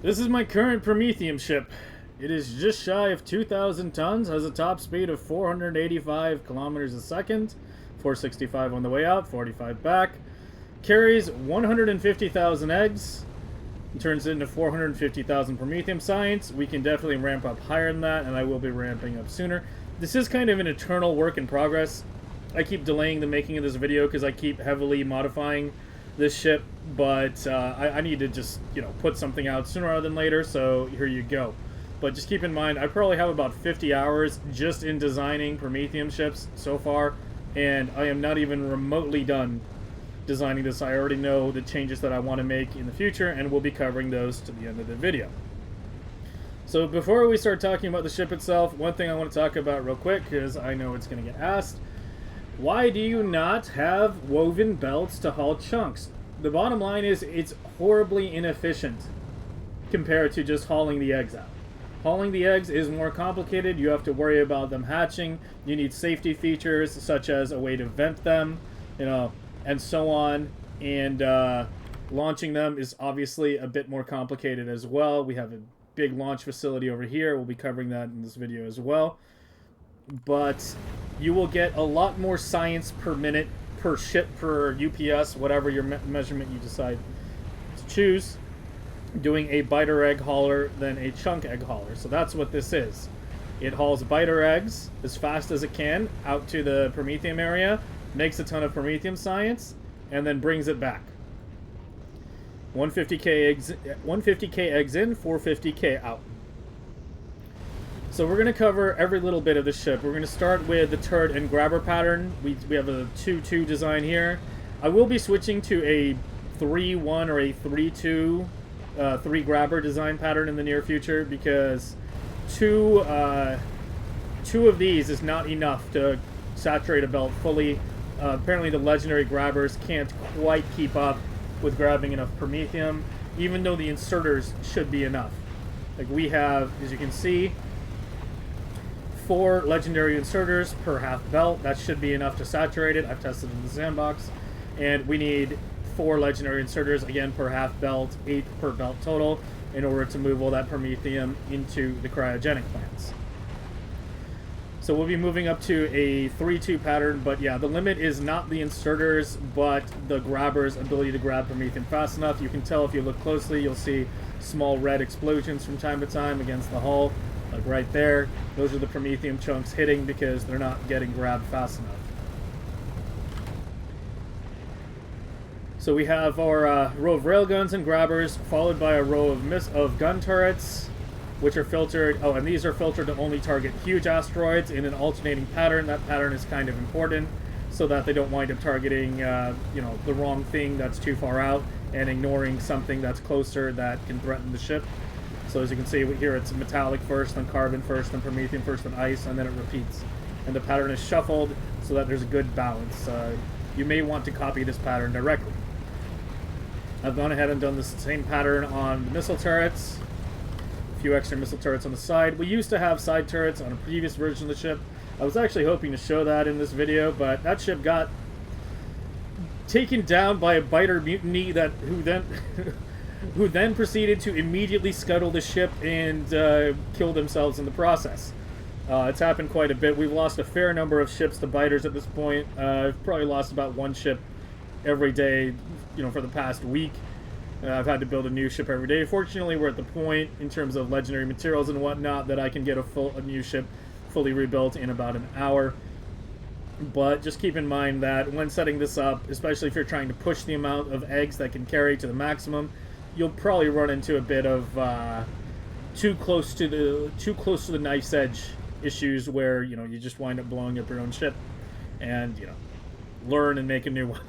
This is my current Promethium ship. It is just shy of 2,000 tons, has a top speed of 485 kilometers a second, 465 on the way out, 45 back, carries 150,000 eggs, and turns it into 450,000 Promethium science. We can definitely ramp up higher than that, and I will be ramping up sooner. This is kind of an eternal work in progress. I keep delaying the making of this video because I keep heavily modifying this ship, but I need to just, put something out sooner rather than later, so here you go. But just keep in mind, I probably have about 50 hours just in designing Promethium ships so far, and I am not even remotely done designing this. I already know the changes that I want to make in the future, and we'll be covering those to the end of the video. So before we start talking about the ship itself, one thing I want to talk about real quick, because I know it's going to get asked. Why do you not have woven belts to haul chunks? The bottom line is it's horribly inefficient compared to just hauling the eggs out. Hauling the eggs is more complicated. You have to worry about them hatching. You need safety features such as a way to vent them, and so on. And launching them is obviously a bit more complicated as well. We have a big launch facility over here. We'll be covering that in this video as well. But you will get a lot more science per minute, per ship, per UPS, whatever your measurement you decide to choose, doing a biter egg hauler than a chunk egg hauler. So that's what this is. It hauls biter eggs as fast as it can out to the Promethium area, makes a ton of Promethium science, and then brings it back. 150k eggs in, 450k out. So we're going to cover every little bit of the ship. We're going to start with the turret and grabber pattern. We have a 2-2 design here. I will be switching to a 3-1 or a 3-2 3 grabber design pattern in the near future, because two of these is not enough to saturate a belt fully. Apparently the legendary grabbers can't quite keep up with grabbing enough Promethium, even though the inserters should be enough. Like we have, as you can see, 4 legendary inserters per half belt. That should be enough to saturate it. I've tested it in the sandbox. And we need 4 legendary inserters, again, per half belt, 8 per belt total, in order to move all that Promethium into the cryogenic plants. So we'll be moving up to a 3-2 pattern, but yeah, the limit is not the inserters, but the grabber's ability to grab Promethium fast enough. You can tell if you look closely, you'll see small red explosions from time to time against the hull. Like right there, those are the Promethium chunks hitting because they're not getting grabbed fast enough. So we have our row of railguns and grabbers, followed by a row of gun turrets, which are filtered. Oh, and these are filtered to only target huge asteroids in an alternating pattern. That pattern is kind of important so that they don't wind up targeting, the wrong thing that's too far out and ignoring something that's closer that can threaten the ship. So as you can see here, it's metallic first, then carbon first, then Promethium first, then ice, and then it repeats. And the pattern is shuffled so that there's a good balance. You may want to copy this pattern directly. I've gone ahead and done the same pattern on the missile turrets. A few extra missile turrets on the side. We used to have side turrets on a previous version of the ship. I was actually hoping to show that in this video, but that ship got taken down by a biter mutiny who then proceeded to immediately scuttle the ship and kill themselves in the process. It's happened quite a bit. We've lost a fair number of ships to biters at this point. I've probably lost about 1 ship every day, for the past week. I've had to build a new ship every day. Fortunately, we're at the point, in terms of legendary materials and whatnot, that I can get a new ship fully rebuilt in about an hour. But just keep in mind that when setting this up, especially if you're trying to push the amount of eggs that can carry to the maximum, you'll probably run into a bit of too close to the knife's edge issues where you just wind up blowing up your own ship and learn and make a new one.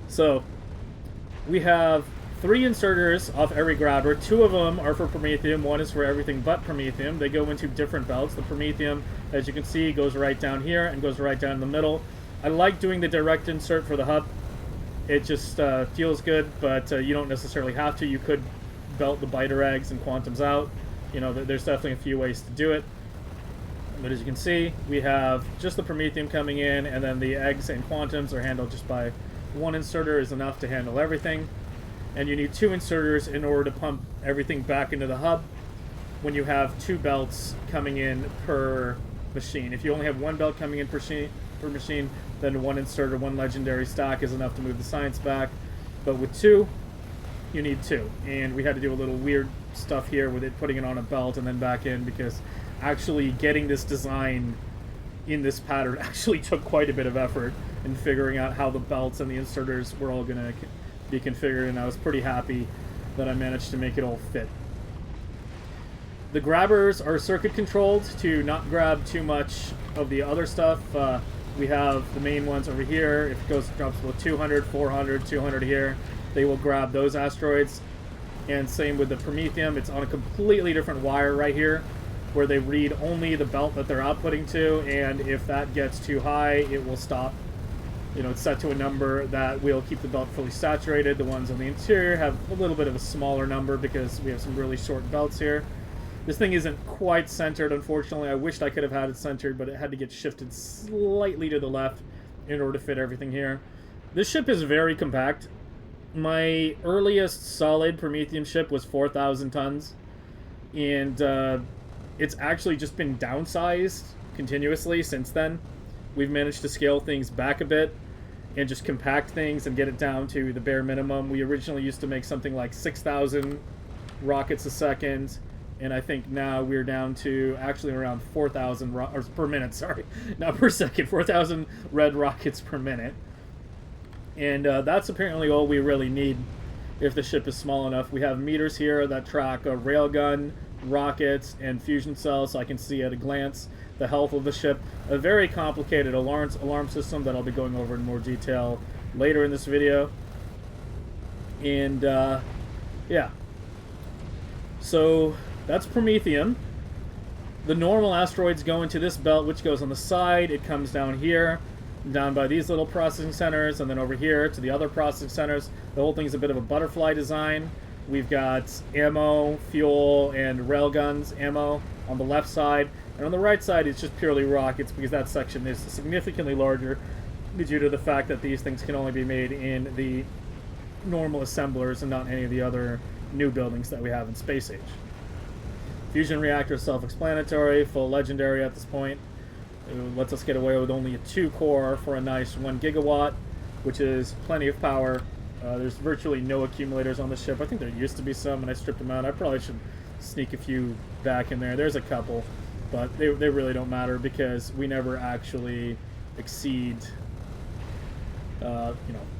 So we have 3 inserters off every grabber. 2 of them are for Promethium. 1 is for everything but Promethium. They go into different belts. The Promethium, as you can see, goes right down here and goes right down in the middle. I like doing the direct insert for the hub. It just feels good, but you don't necessarily have to. You could belt the biter eggs and quantums out. There's definitely a few ways to do it. But as you can see, we have just the Promethium coming in, and then the eggs and quantums are handled just by 1 inserter is enough to handle everything. and you need 2 inserters in order to pump everything back into the hub when you have 2 belts coming in per machine. If you only have 1 belt coming in per machine, then 1 inserter, 1 legendary stack is enough to move the science back. But with 2, you need 2. And we had to do a little weird stuff here with it, putting it on a belt and then back in, because actually getting this design in this pattern actually took quite a bit of effort in figuring out how the belts and the inserters were all going to be configured, and I was pretty happy that I managed to make it all fit. The grabbers are circuit controlled to not grab too much of the other stuff. We have the main ones over here. If it drops below 200, 400, 200 here, they will grab those asteroids. And same with the Promethium. It's on a completely different wire right here, where they read only the belt that they're outputting to, and if that gets too high, it will stop. You know, it's set to a number that will keep the belt fully saturated. The ones on the interior have a little bit of a smaller number because we have some really short belts here. This thing isn't quite centered, unfortunately. I wished I could have had it centered, but it had to get shifted slightly to the left in order to fit everything here. This ship is very compact. My earliest solid Promethium ship was 4,000 tons, and it's actually just been downsized continuously since then. We've managed to scale things back a bit and just compact things and get it down to the bare minimum. We originally used to make something like 6,000 rockets a second, and I think now we're down to actually around 4,000 per minute, sorry, not per second, 4,000 red rockets per minute. And that's apparently all we really need if the ship is small enough. We have meters here that track a railgun, rockets, and fusion cells, so I can see at a glance the health of the ship. A very complicated alarm system that I'll be going over in more detail later in this video. And yeah, so that's Promethium. The normal asteroids go into this belt, which goes on the side. It comes down here, down by these little processing centers, and then over here to the other processing centers. The whole thing is a bit of a butterfly design. We've got ammo, fuel, and railguns ammo on the left side. And on the right side, it's just purely rockets, because that section is significantly larger due to the fact that these things can only be made in the normal assemblers and not any of the other new buildings that we have in Space Age. Fusion reactor is self-explanatory, full legendary at this point. It lets us get away with only a 2-core for a nice 1 gigawatt, which is plenty of power. There's virtually no accumulators on the ship. I think there used to be some, and I stripped them out. I probably should sneak a few back in there. There's a couple, but they really don't matter because we never actually exceed,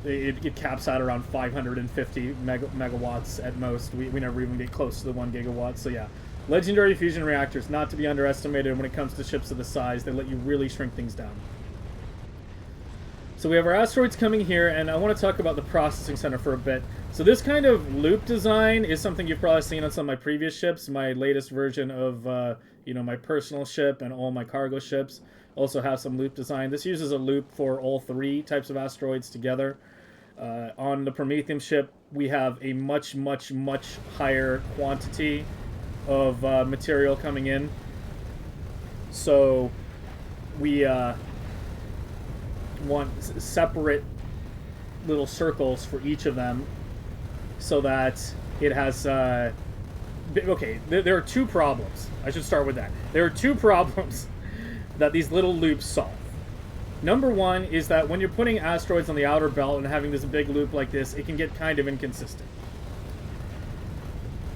it caps out around 550 megawatts at most. We never even get close to the 1 gigawatt. So yeah, legendary fusion reactors, not to be underestimated when it comes to ships of the size. They let you really shrink things down. So we have our asteroids coming here, and I want to talk about the processing center for a bit. So this kind of loop design is something you've probably seen on some of my previous ships. My latest version of, my personal ship and all my cargo ships also have some loop design. This uses a loop for all 3 types of asteroids together. On the Promethium ship, we have a much, much, much higher quantity of material coming in. So we want separate little circles for each of them so that it has okay, there are 2 problems. I should start with that. There are 2 problems that these little loops solve. Number 1 is that when you're putting asteroids on the outer belt and having this big loop like this, it can get kind of inconsistent.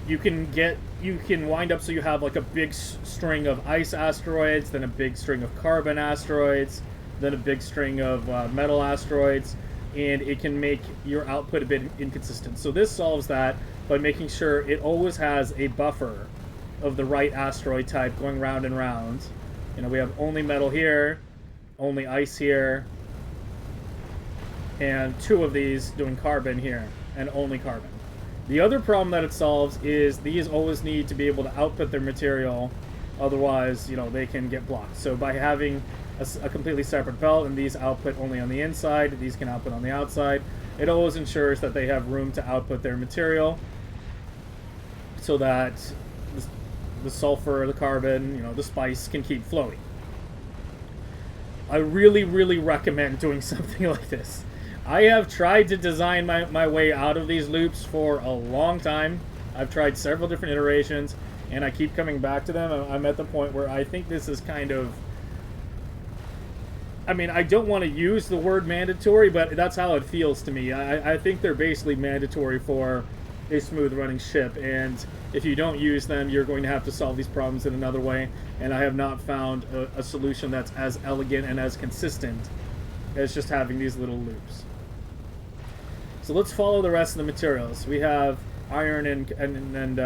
You can wind up so you have like a big string of ice asteroids, then a big string of carbon asteroids, then a big string of metal asteroids, and it can make your output a bit inconsistent. So this solves that by making sure it always has a buffer of the right asteroid type going round and round. We have only metal here, only ice here, and 2 of these doing carbon here, and only carbon. The other problem that it solves is these always need to be able to output their material, otherwise, they can get blocked. So by having a completely separate belt, and these output only on the inside, these can output on the outside, it always ensures that they have room to output their material so that the sulfur, the carbon, the spice can keep flowing. I really, really recommend doing something like this. I have tried to design my way out of these loops for a long time. I've tried several different iterations, and I keep coming back to them. I'm at the point where I think this is kind of... I mean, I don't want to use the word mandatory, but that's how it feels to me. I think they're basically mandatory for a smooth running ship, and if you don't use them, you're going to have to solve these problems in another way, and I have not found a solution that's as elegant and as consistent as just having these little loops. So let's follow the rest of the materials. We have iron and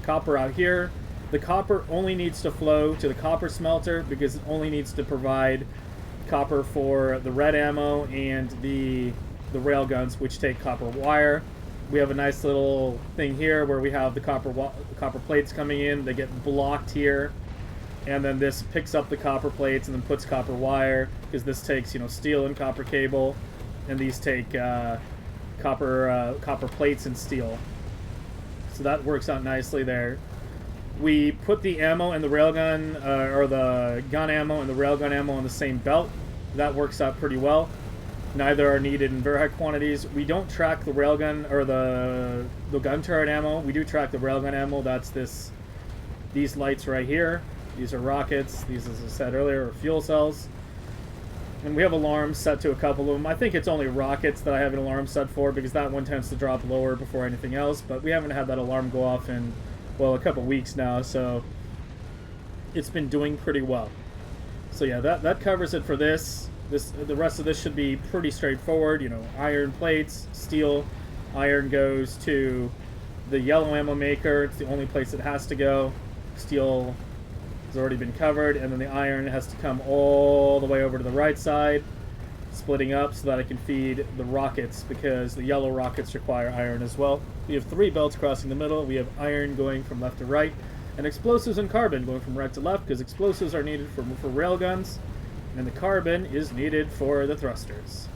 copper out here. The copper only needs to flow to the copper smelter because it only needs to provide copper for the red ammo and the rail guns, which take copper wire. We have a nice little thing here where we have the copper plates coming in. They get blocked here, and then this picks up the copper plates and then puts copper wire, because this takes, you know, steel and copper cable, and these take copper plates and steel. So that works out nicely there. We put the ammo and the railgun, or the gun ammo and the railgun ammo on the same belt. That works out pretty well. Neither are needed in very high quantities. We don't track the railgun or the gun turret ammo. We do track the railgun ammo. That's these lights right here. These are rockets. These, as I said earlier, are fuel cells. And we have alarms set to a couple of them. I think it's only rockets that I have an alarm set for, because that one tends to drop lower before anything else. But we haven't had that alarm go off in, well, a couple weeks now, so it's been doing pretty well. So yeah, that covers it for this. The rest of this should be pretty straightforward. You know, iron plates, steel. Iron goes to the yellow ammo maker. It's the only place it has to go. Steel has already been covered, and then the iron has to come all the way over to the right side, splitting up so that I can feed the rockets, because the yellow rockets require iron as well. We have 3 belts crossing the middle. We have iron going from left to right, and explosives and carbon going from right to left, because explosives are needed for railguns, and the carbon is needed for the thrusters.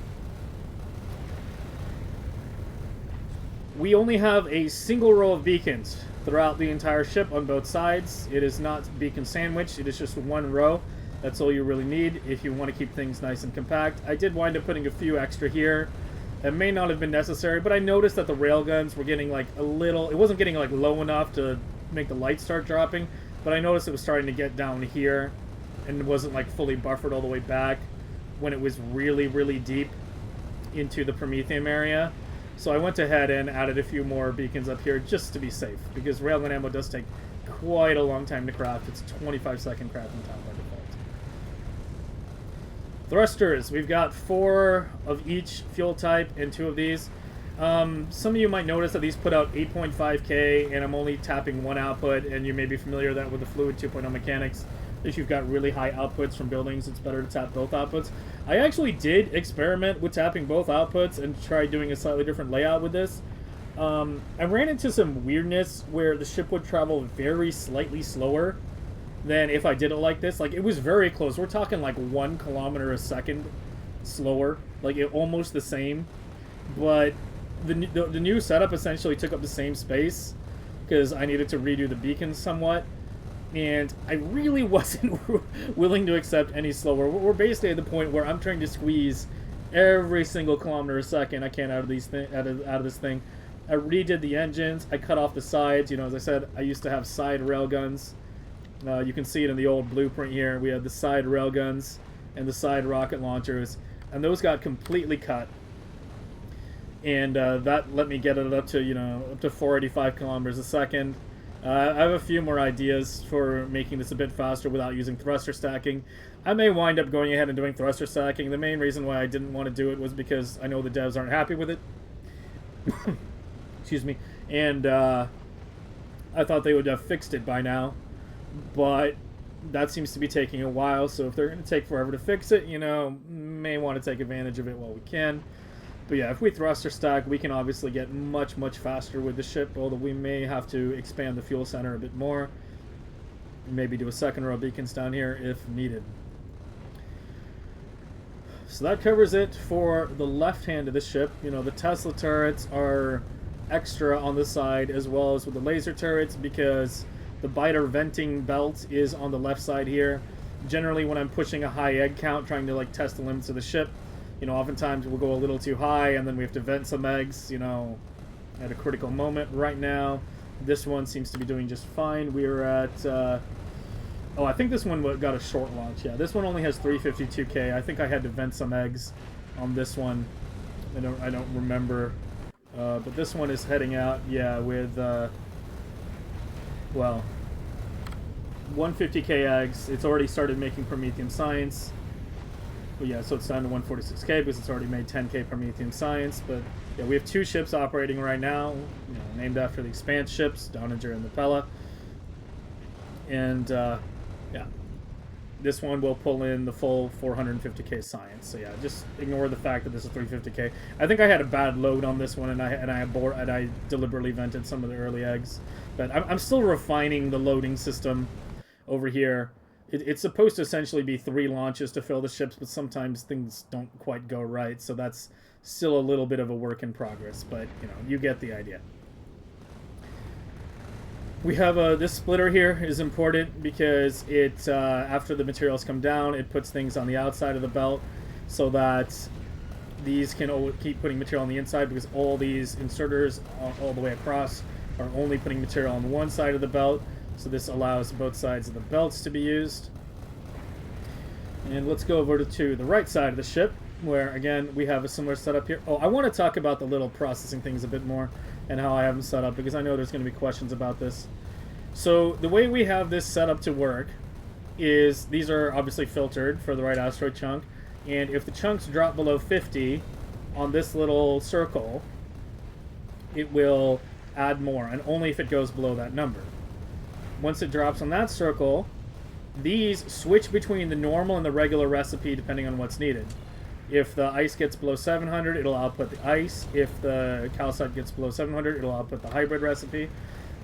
We only have a single row of beacons throughout the entire ship on both sides. It is not beacon sandwiched, it is just one row. That's all you really need if you want to keep things nice and compact. I did wind up putting a few extra here. That may not have been necessary, but I noticed that the railguns were getting like a little... It wasn't getting like low enough to make the lights start dropping, but I noticed it was starting to get down here, and it wasn't like fully buffered all the way back when it was really, really deep into the Promethium area. So I went ahead and added a few more beacons up here just to be safe, because railgun ammo does take quite a long time to craft. It's a 25-second crafting time by default. Thrusters. We've got 4 of each fuel type and 2 of these. Some of you might notice that these put out 8.5K, and I'm only tapping 1 output, and you may be familiar with that with the Fluid 2.0 mechanics. If you've got really high outputs from buildings, it's better to tap both outputs. I actually did experiment with tapping both outputs and try doing a slightly different layout with this. I ran into some weirdness where the ship would travel very slightly slower than if I did it like this. Like, it was very close. We're talking like 1 kilometer a second slower. Like, almost the same. But the new setup essentially took up the same space, because I needed to redo the beacons somewhat. And I really wasn't willing to accept any slower. We're basically at the point where I'm trying to squeeze every single kilometer a second I can out of this thing. I redid the engines. I cut off the sides. You know, as I said, I used to have side railguns. You can see it in the old blueprint here. We had the side railguns and the side rocket launchers, and those got completely cut. And that let me get it up to, you know, up to 485 kilometers a second. I have a few more ideas for making this a bit faster without using thruster stacking. I may wind up going ahead and doing thruster stacking. The main reason why I didn't want to do it was because I know the devs aren't happy with it. Excuse me. And I thought they would have fixed it by now. But that seems to be taking a while, so if they're going to take forever to fix it, you know, may want to take advantage of it while we can. But yeah, if we thruster stack, we can obviously get much, much faster with the ship, although we may have to expand the fuel center a bit more. Maybe do a second row of beacons down here if needed. So that covers it for the left hand of the ship. You know, the Tesla turrets are extra on the side, as well as with the laser turrets, because the biter venting belt is on the left side here. Generally, when I'm pushing a high egg count, trying to like test the limits of the ship, You know, oftentimes we'll go a little too high, and then we have to vent some eggs, you know, at a critical moment. Right now, this one seems to be doing just fine. We're at... oh, I think this one got a short launch. Yeah, this one only has 352K. I think I had to vent some eggs on this one. I don't remember. But this one is heading out, yeah, with, well, 150K eggs. It's already started making Promethium science. But yeah, so it's down to 146K because it's already made 10K Promethium science. But yeah, we have 2 ships operating right now, you know, named after the Expanse ships, Doninger and the Pella. And, yeah, this one will pull in the full 450K science. So yeah, just ignore the fact that this is 350K. I think I had a bad load on this one, and I deliberately vented some of the early eggs. But I'm still refining the loading system over here. It's supposed to essentially be 3 launches to fill the ships, but sometimes things don't quite go right. So that's still a little bit of a work in progress. But you know, you get the idea. We have this splitter here is important because it, after the materials come down, it puts things on the outside of the belt so that these can keep putting material on the inside, because all these inserters all the way across are only putting material on one side of the belt. So this allows both sides of the belts to be used. And let's go over to the right side of the ship, where again we have a similar setup here. Oh, I want to talk about the little processing things a bit more and how I have them set up, because I know there's going to be questions about this. So the way we have this set up to work is these are obviously filtered for the right asteroid chunk, and if the chunks drop below 50 on this little circle, it will add more, and only if it goes below that number. Once it drops on that circle, these switch between the normal and the regular recipe depending on what's needed. If the ice gets below 700, it'll output the ice. If the calcite gets below 700, it'll output the hybrid recipe.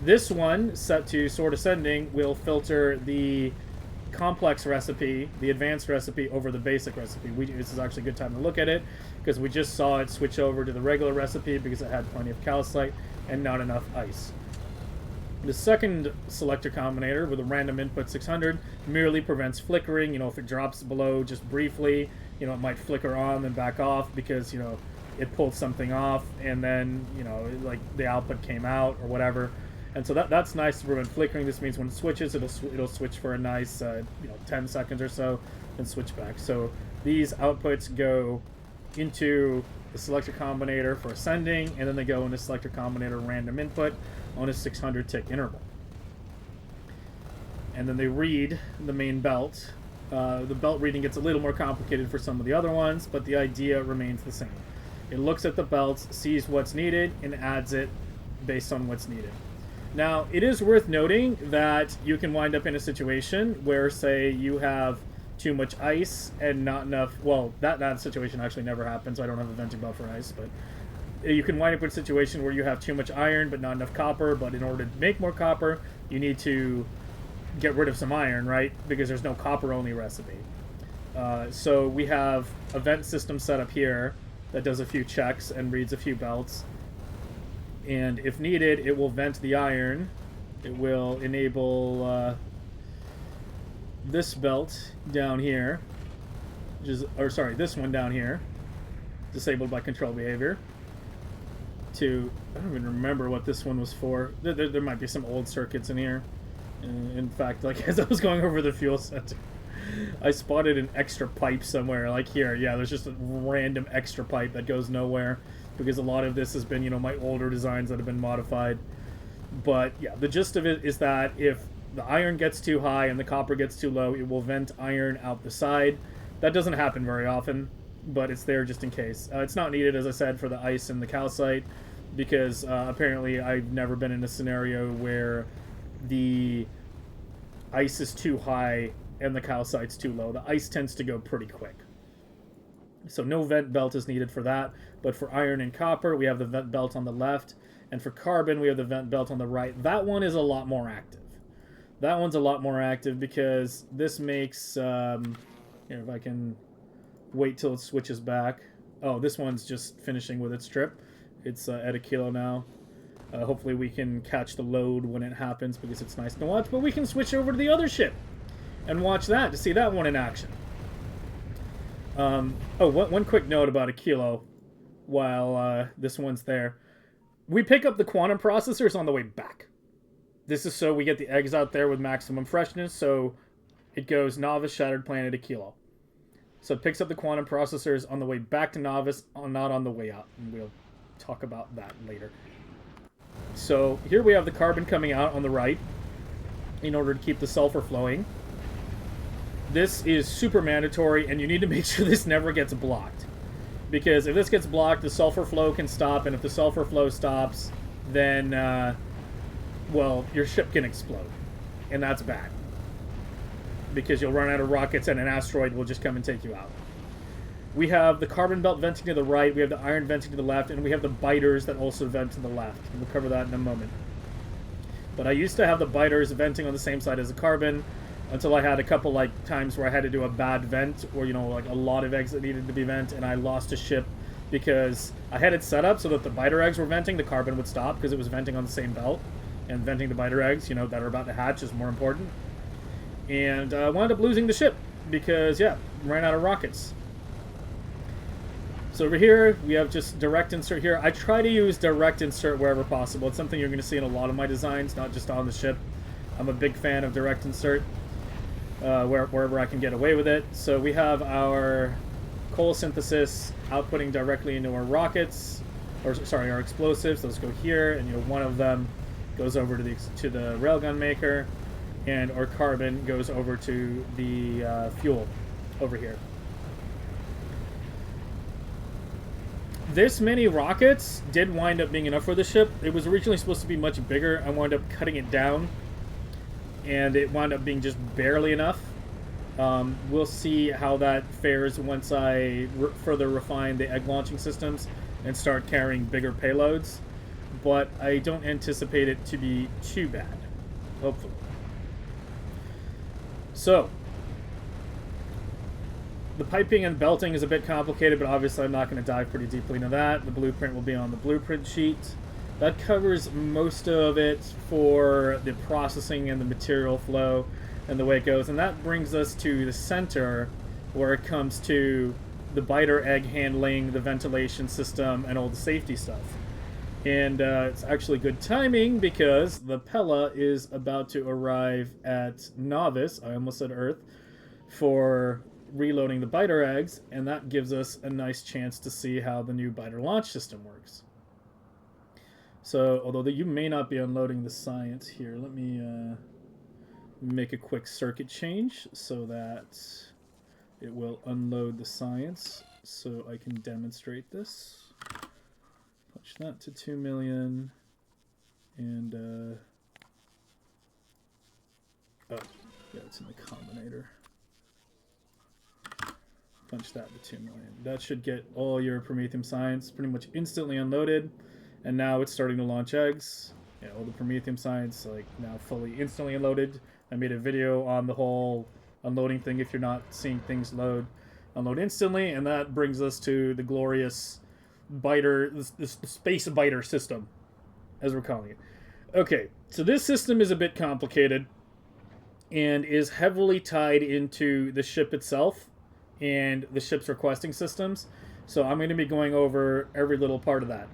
This one, set to sort ascending, will filter the complex recipe, the advanced recipe, over the basic recipe. This is actually a good time to look at it, because we just saw it switch over to the regular recipe because it had plenty of calcite and not enough ice. The second selector combinator with a random input 600 merely prevents flickering. You know, if it drops below just briefly, you know, it might flicker on and back off because, you know, it pulled something off and then, you know, like the output came out or whatever. And so that's nice to prevent flickering. This means when it switches, it'll switch for a nice, 10 seconds or so, and switch back. So these outputs go into the selector combinator for ascending, and then they go into selector combinator random input on a 600 tick interval. And then they read the main belt. The belt reading gets a little more complicated for some of the other ones, but the idea remains the same. It looks at the belts, sees what's needed, and adds it based on what's needed. Now, it is worth noting that you can wind up in a situation where, say, you have too much ice and not enough... Well, that situation actually never happens. I don't have a venting belt for ice, but you can wind up in a situation where you have too much iron but not enough copper, but in order to make more copper, you need to get rid of some iron, right? Because there's no copper-only recipe. So we have a vent system set up here that does a few checks and reads a few belts. And if needed, it will vent the iron. It will enable this belt down here, this one down here, disabled by control behavior. I don't even remember what this one was for. There might be some old circuits in here. In fact, like as I was going over the fuel sensor, I spotted an extra pipe somewhere, like here. Yeah, there's just a random extra pipe that goes nowhere, because a lot of this has been, my older designs that have been modified. But yeah, the gist of it is that if the iron gets too high and the copper gets too low, it will vent iron out the side. That doesn't happen very often, but it's there just in case. It's not needed, as I said, for the ice and the calcite, because apparently I've never been in a scenario where the ice is too high and the calcite's too low. The ice tends to go pretty quick. So no vent belt is needed for that. But for iron and copper, we have the vent belt on the left. And for carbon, we have the vent belt on the right. That one is a lot more active. That one's a lot more active because this makes... here, if I can wait till it switches back. Oh, this one's just finishing with its trip. It's at 1 kilo now. Hopefully we can catch the load when it happens because it's nice to watch. But we can switch over to the other ship and watch that to see that one in action. Oh, one quick note about a kilo while this one's there. We pick up the quantum processors on the way back. This is so we get the eggs out there with maximum freshness, so it goes Novice, Shattered Planet, a kilo. So it picks up the quantum processors on the way back to Novice, not on the way out. And we'll talk about that later. So here we have the carbon coming out on the right in order to keep the sulfur flowing. This is super mandatory, and you need to make sure this never gets blocked. Because if this gets blocked, the sulfur flow can stop, and if the sulfur flow stops, then, well, your ship can explode. And that's bad. Because you'll run out of rockets, and an asteroid will just come and take you out. We have the carbon belt venting to the right, we have the iron venting to the left, and we have the biters that also vent to the left. We'll cover that in a moment. But I used to have the biters venting on the same side as the carbon, until I had a couple times where I had to do a bad vent, or a lot of eggs that needed to be vent, and I lost a ship because I had it set up so that the biter eggs were venting, the carbon would stop because it was venting on the same belt, and venting the biter eggs, that are about to hatch is more important. And I wound up losing the ship because, yeah, ran out of rockets. So over here, we have just direct insert here. I try to use direct insert wherever possible. It's something you're going to see in a lot of my designs, not just on the ship. I'm a big fan of direct insert. Wherever I can get away with it. So we have our coal synthesis outputting directly into our rockets, or sorry, our explosives. Those go here, and one of them goes over to the railgun maker, and our carbon goes over to the fuel over here. This many rockets did wind up being enough for the ship. It was originally supposed to be much bigger. I wound up cutting it down, and it wound up being just barely enough. We'll see how that fares once I further refine the egg launching systems and start carrying bigger payloads. But I don't anticipate it to be too bad, hopefully. So, the piping and belting is a bit complicated, but obviously I'm not going to dive pretty deeply into that. The blueprint will be on the blueprint sheet. That covers most of it for the processing and the material flow and the way it goes. And that brings us to the center, where it comes to the biter egg handling, the ventilation system, and all the safety stuff. And it's actually good timing because the Pella is about to arrive at Novice, I almost said Earth, for reloading the biter eggs, and that gives us a nice chance to see how the new biter launch system works. So, although you may not be unloading the science here, let me make a quick circuit change so that it will unload the science so I can demonstrate this. Punch that to 2 million, and oh, yeah, it's in the combinator. Punch that to 2 million. That should get all your Promethium science pretty much instantly unloaded. And now it's starting to launch eggs. Yeah, all the Promethium science now fully instantly unloaded. I made a video on the whole unloading thing if you're not seeing things unload instantly, and that brings us to the glorious biter, the space biter system, as we're calling it. Okay, so this system is a bit complicated and is heavily tied into the ship itself and the ship's requesting systems. So I'm going to be going over every little part of that.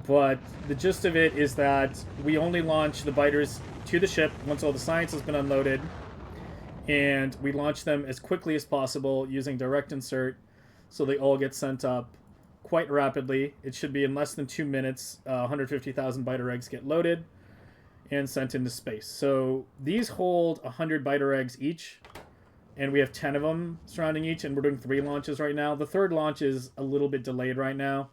But the gist of it is that we only launch the biters to the ship once all the science has been unloaded, and we launch them as quickly as possible using direct insert, so they all get sent up quite rapidly. It should be in less than 2 minutes. 150,000 biter eggs get loaded and sent into space. So these hold 100 biter eggs each, and we have 10 of them surrounding each, and we're doing 3 launches right now. The third launch is a little bit delayed right now.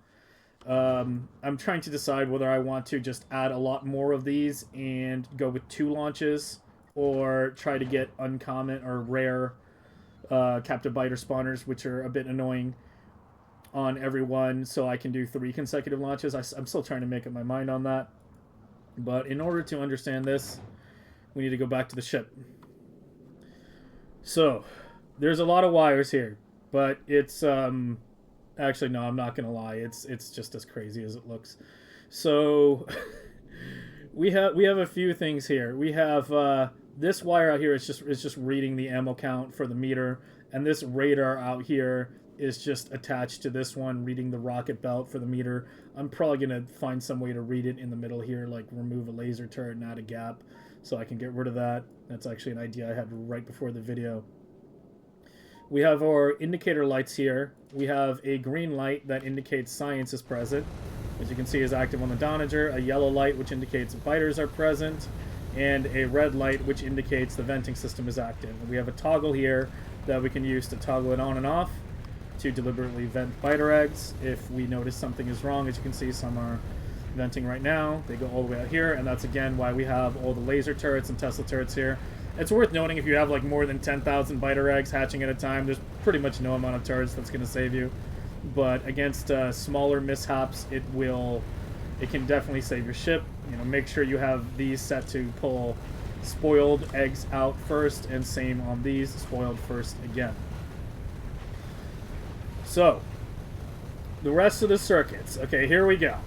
I'm trying to decide whether I want to just add a lot more of these and go with 2 launches, or try to get uncommon or rare captive biter spawners, which are a bit annoying on everyone, so I can do 3 consecutive launches. I'm still trying to make up my mind on that. But in order to understand this, we need to go back to the ship. So, there's a lot of wires here, but it's actually, no, I'm not gonna lie. It's just as crazy as it looks. So we have a few things here. We have this wire out here is just reading the ammo count for the meter, and this radar out here is just attached to this one, reading the rocket belt for the meter. I'm probably going to find some way to read it in the middle here, like remove a laser turret and add a gap so I can get rid of that. That's actually an idea I had right before the video. We have our indicator lights here. We have a green light that indicates science is present, as you can see is active on the Donager, a yellow light which indicates biters are present, and a red light which indicates the venting system is active. And we have a toggle here that we can use to toggle it on and off to deliberately vent biter eggs if we notice something is wrong. As you can see, some are venting right now. They go all the way out here, and that's again why we have all the laser turrets and Tesla turrets here. It's worth noting if you have like more than 10,000 biter eggs hatching at a time, there's pretty much no amount of turrets that's going to save you. But against smaller mishaps, it can definitely save your ship. You know, make sure you have these set to pull spoiled eggs out first, and same on these, spoiled first again. So, the rest of the circuits. Okay, here we go.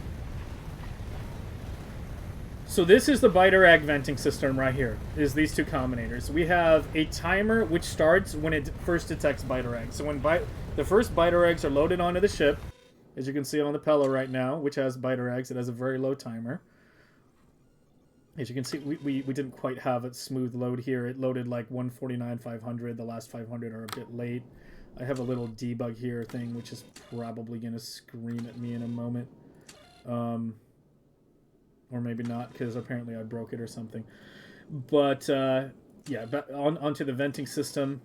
So this is the biter egg venting system right here, is these two combinators. We have a timer which starts when it first detects biter eggs. So when the first biter eggs are loaded onto the ship, as you can see on the Pella right now, which has biter eggs, it has a very low timer. As you can see, we didn't quite have a smooth load here. It loaded like 149, 500. The last 500 are a bit late. I have a little debug here thing, which is probably going to scream at me in a moment. Or maybe not, because apparently I broke it or something. But, yeah, onto the venting system.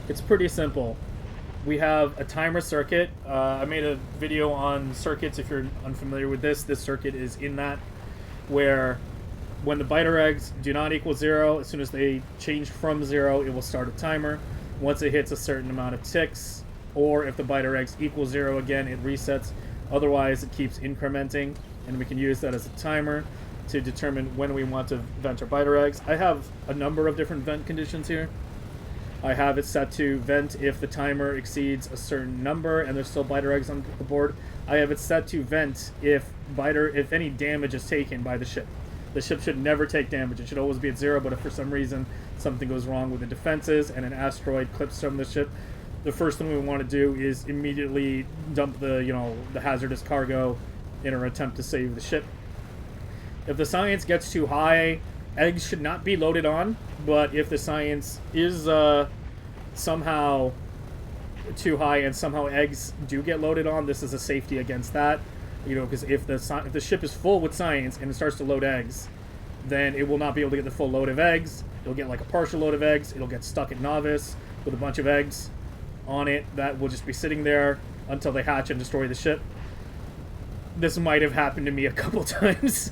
It's pretty simple. We have a timer circuit. I made a video on circuits. If you're unfamiliar with this circuit is in that, where when the biter eggs do not equal 0, as soon as they change from 0, it will start a timer. Once it hits a certain amount of ticks, or if the biter eggs equal 0 again, it resets. Otherwise, it keeps incrementing, and we can use that as a timer to determine when we want to vent our biter eggs. I have a number of different vent conditions here. I have it set to vent if the timer exceeds a certain number and there's still biter eggs on the board. I have it set to vent if any damage is taken by the ship. The ship should never take damage. It should always be at 0, but if for some reason something goes wrong with the defenses and an asteroid clips from the ship, the first thing we want to do is immediately dump the hazardous cargo in our attempt to save the ship. If the science gets too high, eggs should not be loaded on, but if the science is somehow too high and somehow eggs do get loaded on, this is a safety against that. You know, because if the ship is full with science and it starts to load eggs, then it will not be able to get the full load of eggs. It'll get like a partial load of eggs. It'll get stuck at novice with a bunch of eggs on it that will just be sitting there until they hatch and destroy the ship. This might have happened to me a couple times.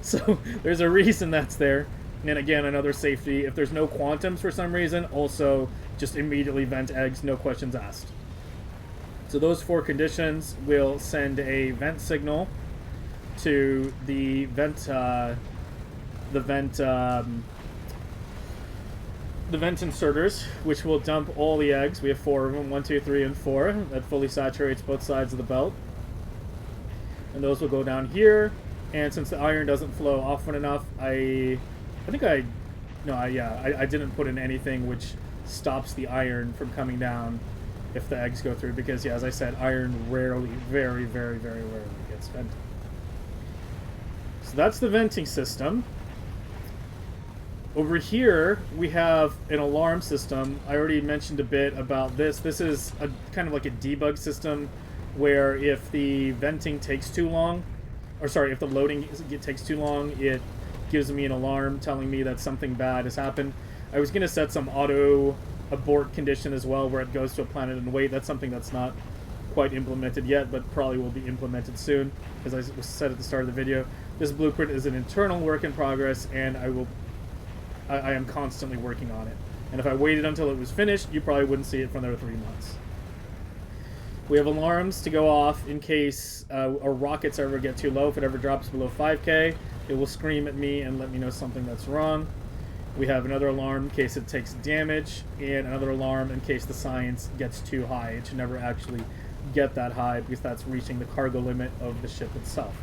So there's a reason that's there. And again, another safety. If there's no quantums for some reason, also just immediately vent eggs, no questions asked. So those 4 conditions will send a vent signal to the vent inserters, which will dump all the eggs. We have 4 of them, 1, 2, 3, and 4. That fully saturates both sides of the belt. And those will go down here. And since the iron doesn't flow often enough, I didn't put in anything which stops the iron from coming down if the eggs go through, because, yeah, as I said, iron rarely, very, very, very rarely gets vented. So that's the venting system. Over here, we have an alarm system. I already mentioned a bit about this. This is a kind of like a debug system where if the venting takes too long, or sorry, if the loading takes too long, it gives me an alarm telling me that something bad has happened. I was going to set some auto abort condition as well, where it goes to a planet and wait. That's something that's not quite implemented yet, but probably will be implemented soon, as I said at the start of the video. This blueprint is an internal work in progress, and I am constantly working on it. And if I waited until it was finished, you probably wouldn't see it for another 3 months. We have alarms to go off in case our rockets ever get too low. If it ever drops below 5K, it will scream at me and let me know something that's wrong. We have another alarm in case it takes damage, and another alarm in case the science gets too high. It should never actually get that high, because that's reaching the cargo limit of the ship itself.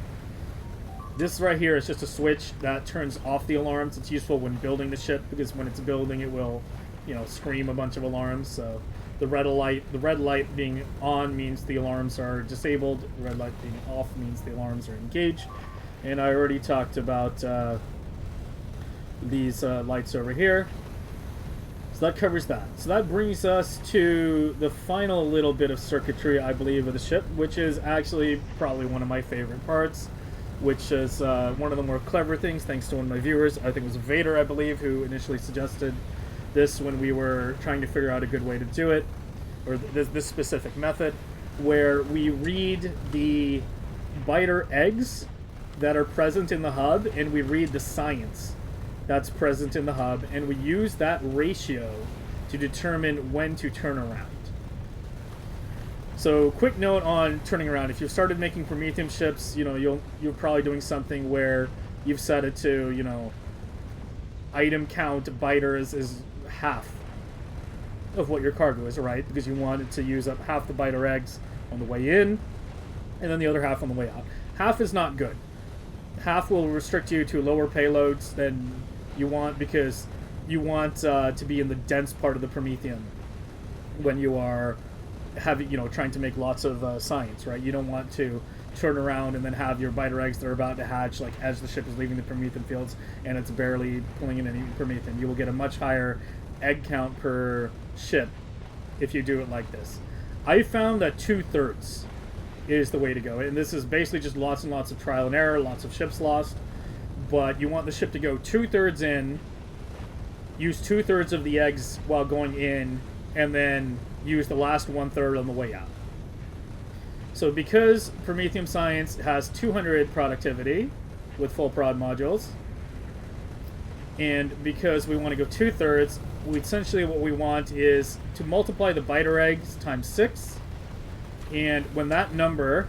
This right here is just a switch that turns off the alarms. It's useful when building the ship, because when it's building, it will, scream a bunch of alarms. So The red light being on means the alarms are disabled. The red light being off means the alarms are engaged. And I already talked about these lights over here. So that covers that. So that brings us to the final little bit of circuitry, I believe, of the ship, which is actually probably one of my favorite parts, which is one of the more clever things, thanks to one of my viewers. I think it was Vader, I believe, who initially suggested this when we were trying to figure out a good way to do it, or this specific method, where we read the biter eggs that are present in the hub, and we read the science that's present in the hub, and we use that ratio to determine when to turn around. So, quick note on turning around. If you've started making Promethium ships, you know, you're probably doing something where you've set it to, you know, item count biters is half of what your cargo is, right? Because you want it to use up half the biter eggs on the way in, and then the other half on the way out. Half is not good. Half will restrict you to lower payloads than you want, because you want to be in the dense part of the Promethium when you are having, you know, trying to make lots of science, right? You don't want to turn around and then have your biter eggs that are about to hatch, like as the ship is leaving the Promethium fields and it's barely pulling in any Promethium. You will get a much higher egg count per ship if you do it like this. I found that 2/3 is the way to go, and this is basically just lots and lots of trial and error, lots of ships lost, but you want the ship to go 2/3 in, use 2/3 of the eggs while going in, and then use the last 1/3 on the way out. So because Promethium Science has 200 productivity with full prod modules, and because we want to go 2/3, essentially what we want is to multiply the biter eggs times 6, and when that number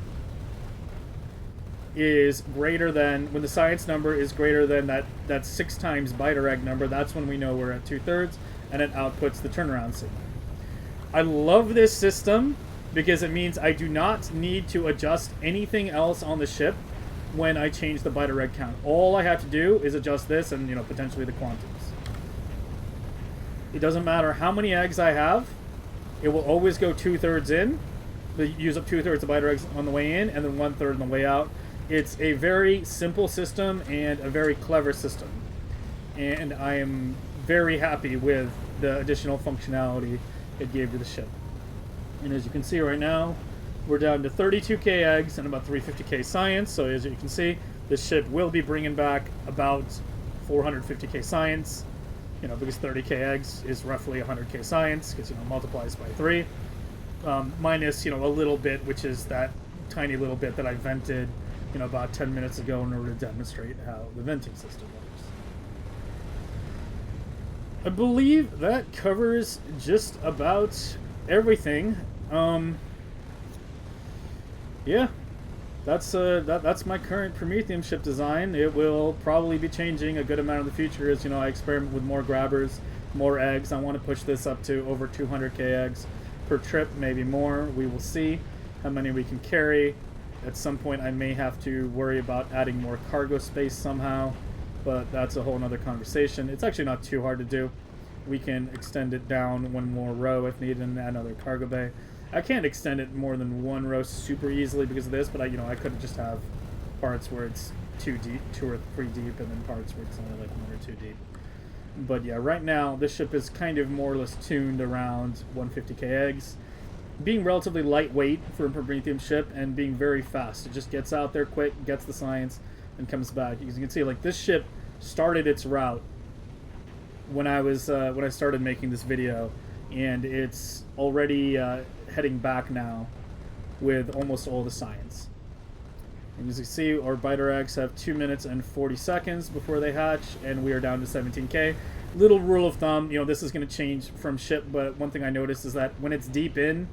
is greater than, when the science number is greater than that 6 times biter egg number, that's when we know we're at 2/3, and it outputs the turnaround signal. I love this system because it means I do not need to adjust anything else on the ship when I change the biter egg count. All I have to do is adjust this and, you know, potentially the quantums. It doesn't matter how many eggs I have, it will always go 2/3 in, use up 2/3 of biter eggs on the way in, and then 1/3 on the way out. It's a very simple system and a very clever system, and I am very happy with the additional functionality it gave to the ship. And as you can see right now, we're down to 32k eggs and about 350k science. So as you can see, this ship will be bringing back about 450k science, you know, because 30k eggs is roughly 100k science, because, you know, multiplies by 3, minus, you know, a little bit, which is that tiny little bit that I vented, you know, about 10 minutes ago in order to demonstrate how the venting system works. I believe that covers just about everything. Yeah, that's my current Promethium ship design. It will probably be changing a good amount in the future as, you know, I experiment with more grabbers, more eggs. I want to push this up to over 200k eggs per trip, maybe more. We will see how many we can carry. At some point I may have to worry about adding more cargo space somehow, but that's a whole nother conversation. It's actually not too hard to do. We can extend it down one more row if needed and add another cargo bay. I can't extend it more than one row super easily because of this, but I could just have parts where it's 2 or 3 deep, and then parts where it's only like 1 or 2 deep. But yeah, right now this ship is kind of more or less tuned around 150k eggs, being relatively lightweight for a Promethium ship and being very fast. It just gets out there quick, gets the science, and comes back. As you can see, like, this ship started its route when I started making this video, and it's already heading back now with almost all the science. And as you see, our biter eggs have 2 minutes and 40 seconds before they hatch, and we are down to 17k. Little rule of thumb, you know, this is going to change from ship, but one thing I noticed is that when it's deep in,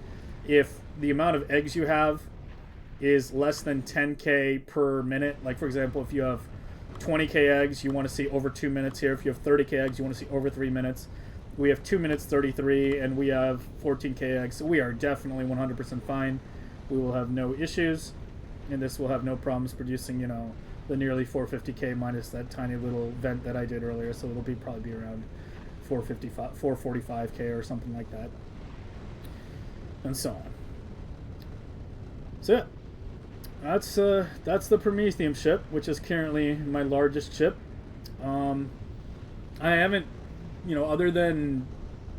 if the amount of eggs you have is less than 10k per minute, like for example, if you have 20k eggs, you want to see over 2 minutes here. If you have 30k eggs, you want to see over 3 minutes. We have 2 minutes 33, and we have 14k eggs, so we are definitely 100% fine. We will have no issues, and this will have no problems producing, you know, the nearly 450k minus that tiny little vent that I did earlier, so it'll probably be around 445k or something like that. and so on. So yeah, that's the Promethium ship, which is currently my largest ship. I haven't, other than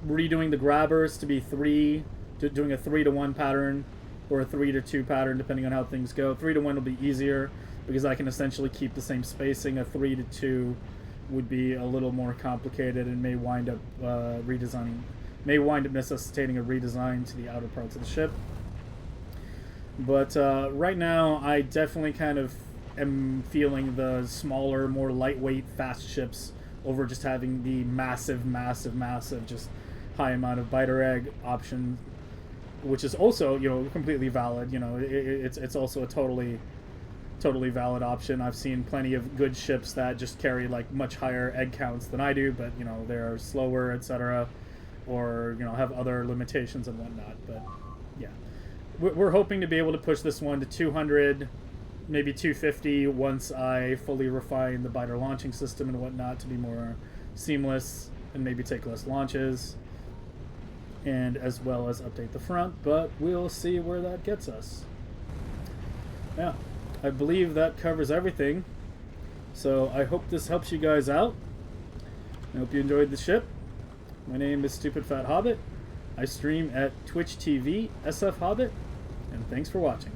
redoing the grabbers to be doing a 3-to-1 pattern or a 3-to-2 pattern, depending on how things go. 3-to-1 will be easier because I can essentially keep the same spacing. A 3-to-2 would be a little more complicated and may wind up necessitating a redesign to the outer parts of the ship. But right now, I definitely kind of am feeling the smaller, more lightweight, fast ships over just having the massive, just high amount of biter egg option, which is also, completely valid. It's also a totally valid option. I've seen plenty of good ships that just carry like much higher egg counts than I do, but they're slower, etc., or have other limitations and whatnot. But yeah, we're hoping to be able to push this one to 200, maybe 250 once I fully refine the biter launching system and whatnot to be more seamless and maybe take less launches, and as well as update the front, but we'll see where that gets us. Yeah, I believe that covers everything. So I hope this helps you guys out. I hope you enjoyed the ship. My name is Stupid Fat Hobbit. I stream at Twitch TV SF Hobbit, and thanks for watching.